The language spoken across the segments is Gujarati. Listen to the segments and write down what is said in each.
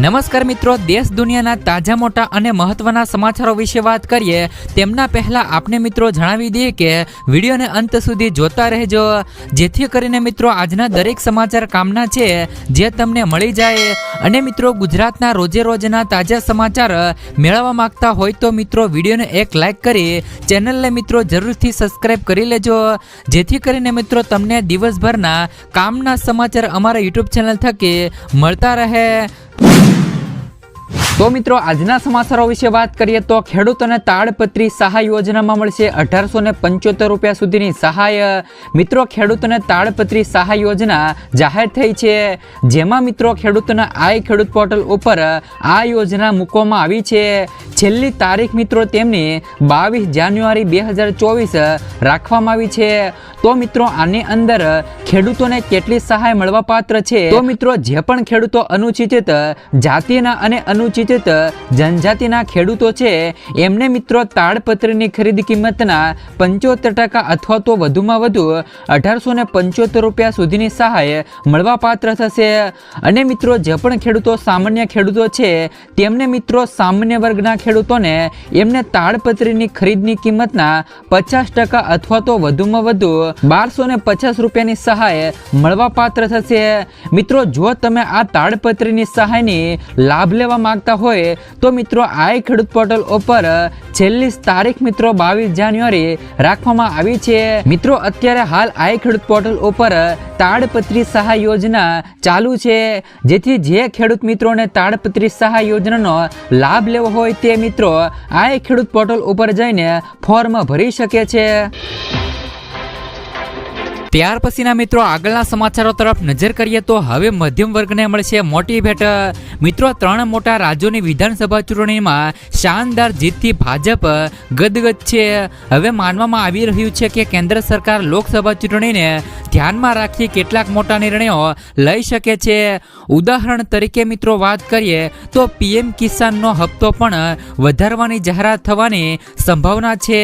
નમસ્કાર મિત્રો, દેશ દુનિયાના તાજા મોટા અને મહત્વના સમાચારો વિશે વાત કરીએ તેમના પહેલા આપણે મિત્રો જણાવી દઈએ કે વિડીયોને અંત સુધી જોતા રહેજો, જેથી કરીને મિત્રો આજના દરેક સમાચાર કામના છે જે તમને મળી જાય. અને મિત્રો ગુજરાતના રોજે રોજના તાજા સમાચાર મેળવવા માંગતા હોય તો મિત્રો વિડીયોને એક લાઈક કરી ચેનલને મિત્રો જરૂરથી સબસ્ક્રાઈબ કરી લેજો, જેથી કરીને મિત્રો તમને દિવસભરના કામના સમાચાર અમારા યુટ્યુબ ચેનલ થકી મળતા રહે. તો મિત્રો આજના સમાચારો વિશે વાત કરીએ તો ખેડૂતોને તાડપત્રી સહાય યોજનામાં મળશે 1875 રૂપિયા સુધીની સહાય. મિત્રો ખેડૂતોને તાડપત્રી સહાય યોજના જાહેર થઈ છે, જેમાં મિત્રો ખેડૂતોના આઈ ખેડૂત પોર્ટલ ઉપર આ યોજના મૂકવામાં આવી છે. છેલ્લી તારીખ મિત્રો તેમની 22 જાન્યુઆરી 2024 રાખવામાં આવી છે. તો મિત્રો આની અંદર ખેડૂતોને કેટલી સહાય મળવા પાત્ર છે? તો મિત્રો જે પણ ખેડૂતો અનુસૂચિત જાતિના અને અનુસૂચિત જનજાતિના ખેડૂતો છે એમને મિત્રો તાડપત્રીની ખરીદી કિંમતના 75% અથવા તો વધુમાં વધુ 1875 રૂપિયા સુધીની સહાય મળવા પાત્ર થશે. અને મિત્રો જે પણ ખેડૂતો સામાન્ય ખેડૂતો છે તેમને મિત્રો સામાન્ય વર્ગના ખેડૂતોને એમને તાડપત્રીની ખરીદની કિંમતના 50% અથવા તો વધુમાં વધુ 1250 રૂપિયાની સહાય મળવા પાત્ર થશે. મિત્રો જો તમે આ તાડપત્રીની સહાયની લાભ લેવા માંગતા હોય તો મિત્રો આઈ ખેડૂત પોર્ટલ ઉપર છેલ્લી તારીખ મિત્રો 22 જાન્યુઆરી રાખવામાં આવી છે. મિત્રો અત્યારે હાલ આઈ ખેડૂત પોર્ટલ ઉપર તાડપત્રી સહાય યોજના ચાલુ છે, જેથી જે ખેડૂત મિત્રોને તાડપત્રી સહાય યોજનાનો લાભ લેવો હોય તે મિત્રો આઈ ખેડૂત પોર્ટલ ઉપર જઈને ફોર્મ ભરી શકે છે. ત્યાર પછીના મિત્રો આગળના સમાચારો તરફ નજર કરીએ તો હવે મધ્યમ વર્ગને મળશે મોટી ભેટ. મિત્રો 3 મોટા રાજ્યોની વિધાનસભા ચૂંટણીમાં શાનદાર જીતથી ભાજપ ગદગદ છે. હવે માનવામાં આવી રહ્યું છે કે કેન્દ્ર સરકાર લોકસભા ચૂંટણીને ધ્યાનમાં રાખી કેટલાક મોટા નિર્ણયો લઈ શકે છે. ઉદાહરણ તરીકે મિત્રો વાત કરીએ તો પીએમ કિસાનનો હપ્તો પણ વધારવાની જાહેરાત થવાની સંભાવના છે.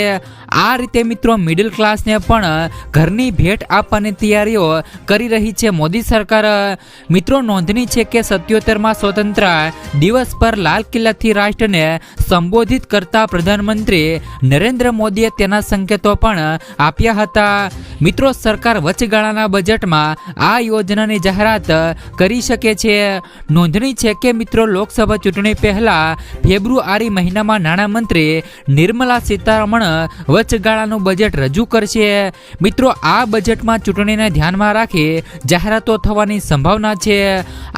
આ રીતે મિત્રો મિડલ ક્લાસને પણ ઘરની ભેટ આપવાની તૈયારીઓ કરી રહી છે મોદી સરકાર. મિત્રો નોંધની છે કે 77મા સ્વતંત્ર દિવસ પર લાલ કિલ્લાથી રાષ્ટ્રને સંબોધિત કરતા પ્રધાનમંત્રી નરેન્દ્ર મોદીએ તેના સંકેતો પણ આપ્યા હતા. મિત્રો સરકાર વચગાળાના બજેટમાં આ યોજનાની જાહેરાત કરી શકે છે. નોંધની છે કે મિત્રો લોકસભા ચૂંટણી પહેલા ફેબ્રુઆરી મહિનામાં નાણામંત્રી નિર્મલા સીતારમણ વચગાળાનું બજેટ રજૂ કરશે. મિત્રો આ બજેટમાં ચૂંટણીને ધ્યાનમાં રાખી જાહેરાતો થવાની સંભાવના છે.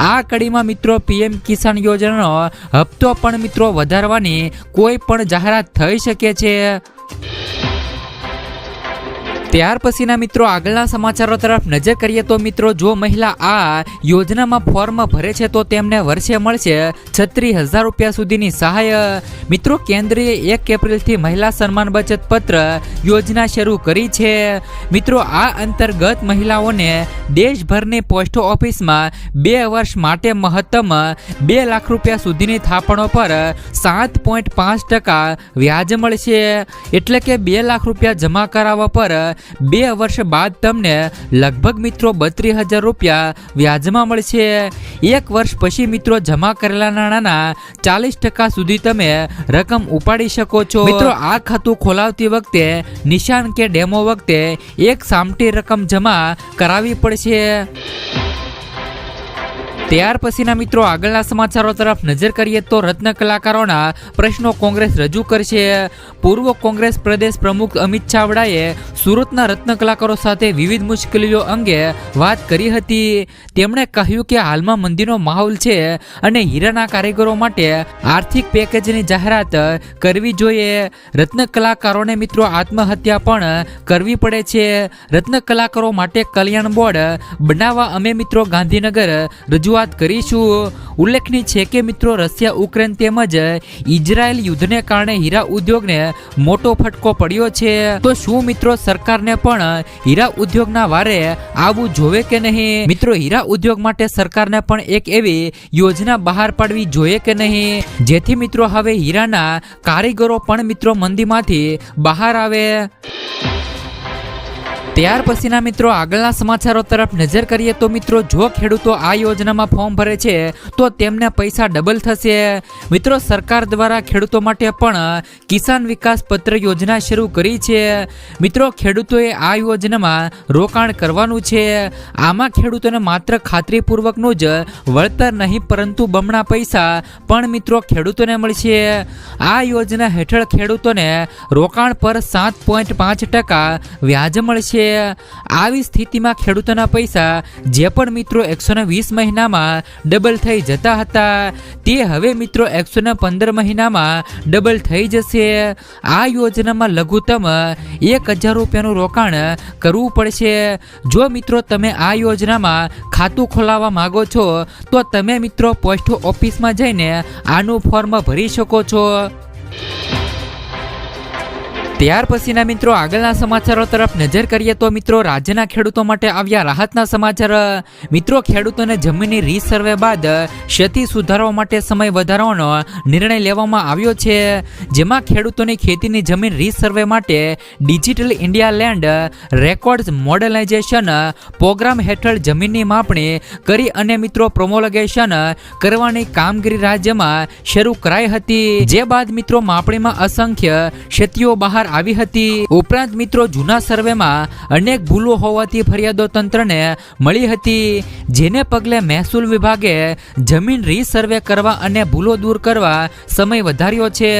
આ કડીમાં મિત્રો પીએમ કિસાન યોજનાનો હપ્તો પણ મિત્રો વધારવાની કોઈ પણ જાહેરાત થઈ શકે છે. ત્યાર પછીના મિત્રો આગળના સમાચારો તરફ નજર કરીએ તો મિત્રો જો મહિલા આ યોજનામાં ફોર્મ ભરે છે તો તેમને વર્ષે મળશે 36,000 રૂપિયા સુધીની સહાય. મિત્રો કેન્દ્રીય 1 એપ્રિલથી મહિલા સન્માન બચત પત્ર યોજના શરૂ કરી છે. મિત્રો આ અંતર્ગત મહિલાઓને દેશભરની પોસ્ટ ઓફિસમાં 2 વર્ષ માટે મહત્તમ 2 લાખ રૂપિયા સુધીની થાપણો પર 7.5% વ્યાજ મળશે. એટલે કે 2 લાખ રૂપિયા જમા કરાવવા પર 2 વર્ષ બાદ તમને લગભગ મિત્રો 32,000 રૂપિયા વ્યાજમાં મળશે. 1 વર્ષ પછી મિત્રો જમા કરેલા નાણાંના 40% સુધી તમે રકમ ઉપાડી શકો છો. મિત્રો આ ખાતું ખોલાવતી વખતે નિશાન કે ડેમો વખતે એક સામટી રકમ જમા કરાવવી પડશે. ત્યાર પછીના મિત્રો આગળના સમાચારો તરફ નજર કરીએ તો રત્ન કલાકારોના પ્રશ્નો કોંગ્રેસ રજૂ કરશે. પૂર્વ કોંગ્રેસ પ્રદેશ પ્રમુખ અમિત ચાવડાએ સુરતના રત્ન કલાકારો સાથે વિવિધ મુશ્કેલીઓ અંગે વાત કરી હતી. તેમણે કહ્યું કે હાલમાં મંદીનો માહોલ છે અને હીરાના કારીગરો માટે આર્થિક પેકેજની જાહેરાત કરવી જોઈએ. રત્ન કલાકારોને મિત્રો આત્મહત્યા પણ કરવી પડે છે. રત્ન કલાકારો માટે કલ્યાણ બોર્ડ બનાવવા અમે મિત્રો ગાંધીનગર રજૂઆત કરીશું. ઉલ્લેખનીય છે કે મિત્રો રશિયા યુક્રેન તેમજ ઇઝરાયલ યુદ્ધને કારણે હીરા ઉદ્યોગને મોટો ફટકો પડ્યો છે. તો શું મિત્રો સરકારને પણ હીરા ઉદ્યોગના વારે આવવું જોવે કે નહીં? મિત્રો હીરા ઉદ્યોગ માટે સરકારને પણ એક એવી યોજના બહાર પાડવી જોઈએ કે નહીં, જેથી મિત્રો હવે હીરાના કારીગરો પણ મિત્રો મંદીમાંથી બહાર આવે. ત્યાર પછીના મિત્રો આગળના સમાચારો તરફ નજર કરીએ તો મિત્રો જો ખેડૂતો આ યોજનામાં ફોર્મ ભરે છે તો તેમને પૈસા ડબલ થશે। મિત્રો સરકાર દ્વારા ખેડૂતો માટે પણ કિસાન વિકાસ પત્ર યોજના શરૂ કરી છે। મિત્રો ખેડૂતોએ આ યોજનામાં રોકાણ કરવાનું છે। આમાં ખેડૂતોને માત્ર ખાતરીપૂર્વકનું જ વળતર નહીં પરંતુ બમણા પૈસા પણ મિત્રો ખેડૂતોને મળશે। આ યોજના હેઠળ ખેડૂતોને રોકાણ પર 7.5% વ્યાજ મળશે। આવી સ્થિતિમાં ખેડૂતોના પૈસા જે પણ મિત્રો 120 મહિનામાં ડબલ થઈ જતા હતા તે હવે મિત્રો 115 મહિનામાં ડબલ થઈ જશે। આ યોજનામાં લઘુત્તમ 1000 રૂપિયાનું રોકાણ કરવું પડશે। જો મિત્રો તમે આ યોજનામાં ખાતું ખોલાવવા માંગો છો તો તમે મિત્રો પોસ્ટ ઓફિસમાં જઈને આનું ફોર્મ ભરી શકો છો। ત્યાર પછીના મિત્રો આગળના સમાચારો તરફ નજર કરીએ તો મિત્રો રાજ્યના ખેડૂતો માટે આવ્યા રાહતના સમાચાર। મિત્રો ખેડૂતોને જમીનની રીસર્વે બાદ ક્ષતિ સુધારવા માટે સમય વધારવાનો નિર્ણય લેવામાં આવ્યો છે, જેમાં ખેડૂતોની ખેતીની જમીન રીસર્વે માટે digital India land records modernisation programme હેઠળ જમીનની માપણી કરી અને મિત્રો પ્રોમોલગેશન કરવાની કામગીરી રાજ્યમાં શરૂ કરાઈ હતી। જે બાદ મિત્રો માપણીમાં અસંખ્ય ક્ષતિઓ બહાર આવી હતી। ઉપરાંત મિત્રો જૂના સર્વેમાં અનેક ભૂલો હોવાથી ફરિયાદો તંત્રને મળી હતી, જેને પગલે મહેસૂલ વિભાગે જમીન રીસર્વે કરવા અને ભૂલો દૂર કરવા સમય વધાર્યો છે।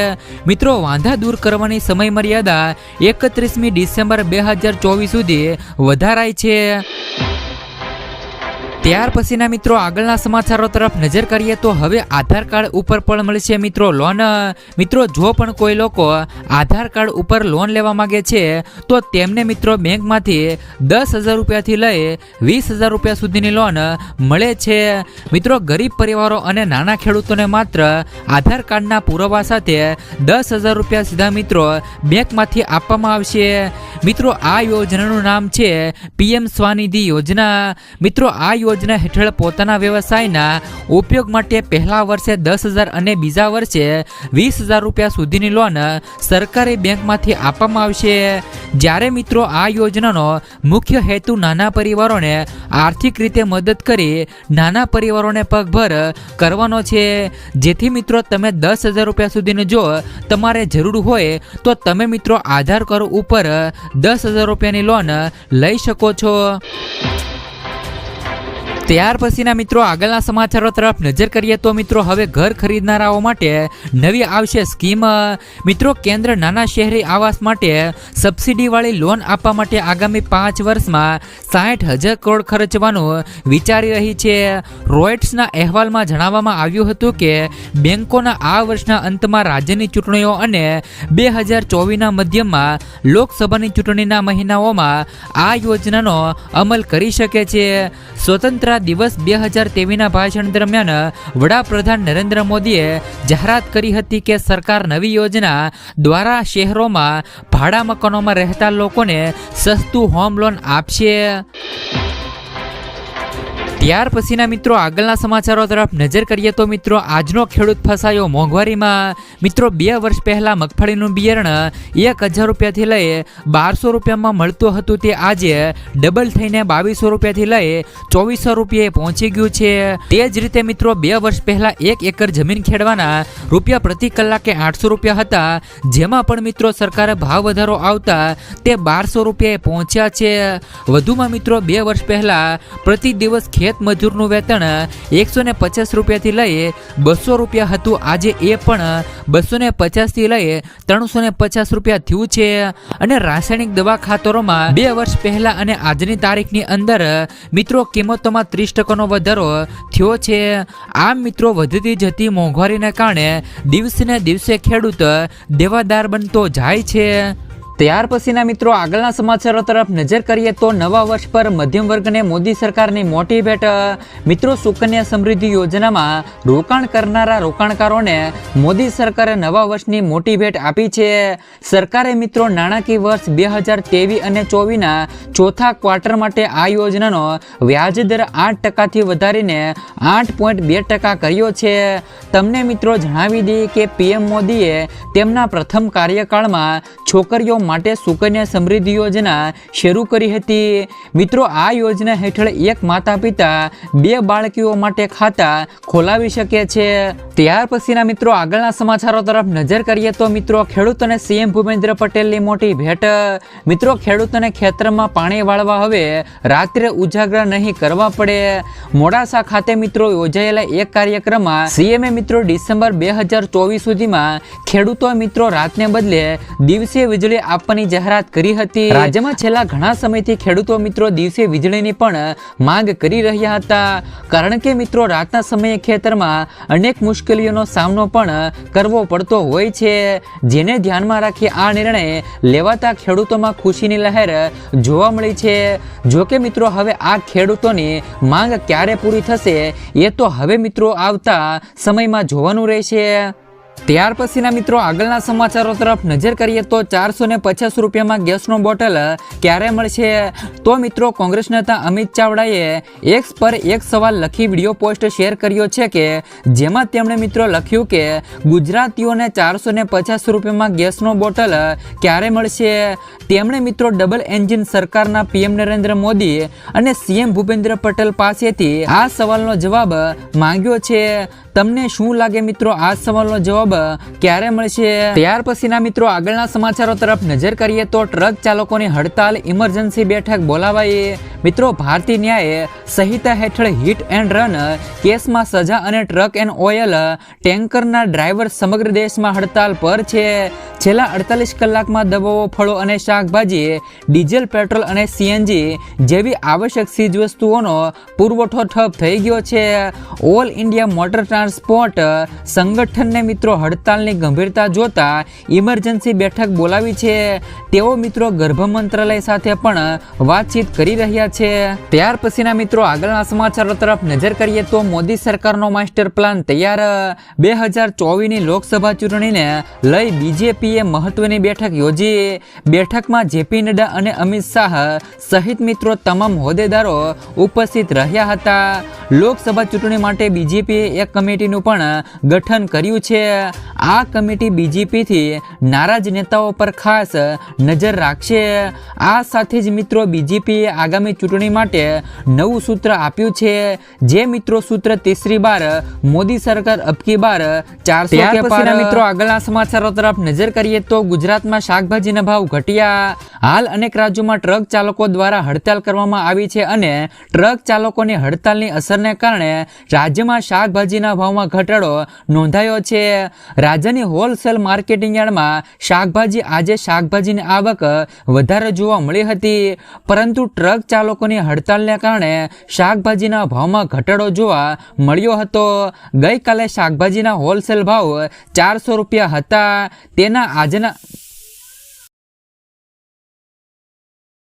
મિત્રો વાંધા દૂર કરવાની સમય મર્યાદા 31મી ડિસેમ્બર 2024 સુધી વધારાઈ છે। ત્યાર પછીના મિત્રો આગળના સમાચારો તરફ નજર કરીએ તો હવે આધાર કાર્ડ ઉપર પણ મળશે મિત્રો લોન। મિત્રો જો પણ કોઈ લોકો આધાર કાર્ડ ઉપર લોન લેવા માંગે છે તો તેમને મિત્રો બેંકમાંથી 10,000 રૂપિયાથી લઈ 20,000 રૂપિયા સુધીની લોન મળે છે। મિત્રો ગરીબ પરિવારો અને નાના ખેડૂતોને માત્ર આધાર કાર્ડના પુરાવા સાથે 10,000 રૂપિયા સીધા મિત્રો બેંકમાંથી આપવામાં આવશે। મિત્રો આ યોજનાનું નામ છે PM સ્વનિધિ યોજના। મિત્રો આ યોજના હેઠળ પોતાના વ્યવસાયના ઉપયોગ માટે પહેલા વર્ષે 10,000 અને બીજા વર્ષે 20,000 રૂપિયા સુધીની લોન સરકારી બેંકમાંથી આપવામાં આવશે। જ્યારે મિત્રો આ યોજનાનો મુખ્ય હેતુ નાના પરિવારોને આર્થિક રીતે મદદ કરી નાના પરિવારોને પગભર કરવાનો છે, જેથી મિત્રો તમે 10,000 રૂપિયા સુધીની જો તમારે જરૂર હોય તો તમે મિત્રો આધાર કાર્ડ ઉપર 10,000 રૂપિયાની લોન લઈ શકો છો। ત્યાર પછીના મિત્રો આગળના સમાચારો તરફ નજર કરીએ તો મિત્રો હવે ઘર ખરીદનારાઓ માટે નવી આવશે સ્કીમ। મિત્રો કેન્દ્ર નાના શહેરી આવાસ માટે સબસિડીવાળી લોન આપવા માટે આગામી 5 વર્ષમાં 60,000 કરોડ ખર્ચવાનું વિચારી રહી છે। રોયટર્સના અહેવાલમાં જણાવવામાં આવ્યું હતું કે બેંકોના આ વર્ષના અંતમાં રાજ્યની ચૂંટણીઓ અને 2024ના મધ્યમાં લોકસભાની ચૂંટણીના મહિનાઓમાં આ યોજનાનો અમલ કરી શકે છે। સ્વતંત્ર દિવસ 2023ના ભાષણ દરમિયાન વડાપ્રધાન નરેન્દ્ર મોદીએ જાહેરાત કરી હતી કે સરકાર નવી યોજના દ્વારા શહેરોમાં ભાડા મકાનોમાં રહેતા લોકોને સસ્તું હોમ લોન આપશે। ત્યાર પછીના મિત્રો આગળના સમાચારો તરફ નજર કરીએ તો મિત્રો આજનો ખેડૂત ફસાયો મોંઘવારીમાં। મિત્રો 2 વર્ષ પહેલા મગફળીનું બિયારણ 1,000 રૂપિયાથી લઈ 1,200 રૂપિયામાં મળતું હતું તે આજે ડબલ થઈને 2,200 રૂપિયાથી લઈ 2,400 રૂપિયાએ પહોંચી ગયું છે। તે જ રીતે મિત્રો 2 વર્ષ પહેલા 1 એકર જમીન ખેડવાના રૂપિયા પ્રતિ કલાકે 800 રૂપિયા હતા, જેમાં પણ મિત્રો સરકારે ભાવ વધારો આવતા તે 1,200 રૂપિયાએ પહોંચ્યા છે। વધુમાં મિત્રો 2 વર્ષ પહેલા પ્રતિ દિવસ ખેત મજૂરનું વેતન 150 રૂપિયાથી લઈ 200 રૂપિયા હતું, આજે એ પણ 250થી લઈ 350 રૂપિયા થયું છે। અને રાસાયણિક દવા ખાતરોમાં 2 વર્ષ પહેલા અને આજની તારીખની અંદર મિત્રો કિંમતોમાં 30% વધારો થયો છે। આમ મિત્રો વધતી જતી મોંઘવારીને કારણે દિવસે ને દિવસે ખેડૂત દેવાદાર બનતો જાય છે। ત્યાર પછીના મિત્રો આગળના સમાચારો તરફ નજર કરીએ તો નવા વર્ષ પર મધ્યમ વર્ગને મોદી સરકારની મોટી ભેટ। મિત્રો સુકન્યા સમૃદ્ધિ યોજનામાં રોકાણ કરનારા રોકાણકારોને મોદી સરકારે નવા વર્ષની મોટી ભેટ આપી છે। સરકારે મિત્રો નાણાકીય વર્ષ 2023 અને 24ના ચોથા ક્વાર્ટર માટે આ યોજનાનો વ્યાજ દર 8%થી વધારીને 8.2% કર્યો છે। તમને મિત્રો જણાવી દઈએ કે PM મોદીએ તેમના પ્રથમ કાર્યકાળમાં છોકરીઓ માટે સુકન્યા સમૃદ્ધિ યોજના શરૂ કરી હતી। મિત્રો આ યોજના હેઠળ એક માતા પિતા 2 બાળકીઓ માટે ખાતા ખોલાવી શકે છે। ત્યાર પછીના મિત્રો આગળના સમાચારો તરફ નજર કરીએ તો મિત્રો ખેડૂતોને સીએમ ભૂપેન્દ્ર પટેલની મોટી ભેટ। મિત્રો ખેડૂતોને ખેતરમાં પાણી વાળવા હવે રાત્રે ઉજાગરા નહીં કરવા પડે। મોડાસા ખાતે મિત્રો યોજાયેલા એક કાર્યક્રમમાં સીએમએ મિત્રો ડિસેમ્બર 2024 સુધીમાં ખેડૂતો મિત્રો રાતને બદલે દિવસે વીજળી આપવાની જાહેરાત કરી હતી। રાજ્યમાં છેલ્લા ઘણા સમયથી ખેડૂતો મિત્રો દિવસે વીજળીની પણ માંગ કરી રહ્યા હતા, કારણ કે મિત્રો રાતના સમયે ખેતરમાં અનેક મુશ્કેલીઓનો સામનો પણ કરવો પડતો હોય છે, જેને ધ્યાનમાં રાખી આ નિર્ણય લેવાતા ખેડૂતોમાં ખુશીની લહેર જોવા મળી છે। જો કે મિત્રો હવે આ ખેડૂતોની માંગ ક્યારે પૂરી થશે એ તો હવે મિત્રો આવતા સમયમાં જોવાનું રહેશે। ત્યાર પછીના મિત્રો આગળના સમાચારો તરફ નજર કરીએ તો 450 રૂપિયામાં ગેસનો બોટલ ક્યારે મળશે? તો મિત્રો કોંગ્રેસ નેતા અમિત ચાવડાએ એક્સ પર એક સવાલ લખી વિડીયો પોસ્ટ શેર કર્યો છે કે જેમાં તેમણે મિત્રો લખ્યું કે ગુજરાતીઓને 450 રૂપિયામાં ગેસનો બોટલ ક્યારે મળશે? તેમણે મિત્રો ડબલ એન્જિન સરકારના પીએમ નરેન્દ્ર મોદી અને સીએમ ભૂપેન્દ્ર પટેલ પાસેથી આ સવાલનો જવાબ માંગ્યો છે। તમને શું લાગે મિત્રો આ સવાલનો જવાબ ક્યારે મળશે? ત્યાર પછીના મિત્રો આગળના સમાચારો તરફ નજર કરીએ તો ટ્રક ચાલકોની હડતાલ, ઇમરજન્સી બેઠક બોલાવાઈ। મિત્રો ભારતીય ન્યાય સંહિતા હેઠળ હિટ એન્ડ રન કેસમાં સજા અને ટ્રક એન્ડ ઓઇલ ટેન્કરના ડ્રાઈવર સમગ્ર દેશમાં હડતાલ પર છે। છેલ્લા 48 કલાકમાં દવાઓ, ફળો અને શાકભાજી, ડીઝલ, પેટ્રોલ અને સીએનજી જેવી આવશ્યક ચીજવસ્તુઓનો પુરવઠો ઠપ થઈ ગયો છે। ઓલ ઇન્ડિયા મોટર ટ્રાન્સપોર્ટ સંગઠનને મિત્રો હડતાલની ગંભીરતા જોતા ઇમરજન્સી બેઠક બોલાવી છે। તેઓ મિત્રો ગૃહ મંત્રાલય સાથે પણ વાતચીત કરી રહ્યા છે। ત્યાર પછીના મિત્રો આગળના સમાચારો તરફ નજર કરીએ તો મોદી સરકારનો માસ્ટર પ્લાન તૈયાર। 2024ની લોકસભા ચૂંટણીને લઈ બીજેપીએ મહત્વની બેઠક યોજી। બેઠકમાં જેપી નડ્ડા અને અમિત શાહ સહિત મિત્રો તમામ હોદ્દેદારો ઉપસ્થિત રહ્યા હતા। લોકસભા ચૂંટણી માટે બીજેપીએ એક કમિટીનું પણ ગઠન કર્યું છે। આ કમિટી બીજેપીથી નારાજ નેતાઓ પર ખાસ નજર રાખશે। આ સાથે જ મિત્રો બીજેપીએ આગામી ચૂંટણી માટે નવું સૂત્ર આપ્યું છે, જે મિત્રો સૂત્ર તીસરી બાર મોદી સરકાર અબકી બાર 400 કે પાર। મિત્રો આગળના સમાચારો તરફ નજર કરીએ તો ગુજરાતમાં શાકભાજીના ભાવ ઘટ્યા। હાલ અનેક રાજ્યોમાં ટ્રક ચાલકો દ્વારા હડતાલ કરવામાં આવી છે અને ટ્રક ચાલકોની હડતાલની અસરને કારણે રાજ્યમાં શાકભાજીના ભાવમાં ઘટાડો નોંધાયો છે। રાજ્યની હોલસેલ માર્કેટિંગ યાર્ડમાં આજે શાકભાજીની આવક વધારે જોવા મળી હતી, પરંતુ ટ્રક ચાલકોની હડતાલને કારણે શાકભાજીના ભાવમાં ઘટાડો જોવા મળ્યો હતો। ગઈકાલે શાકભાજીના હોલસેલ ભાવ 400 રૂપિયા હતા, તેના આજના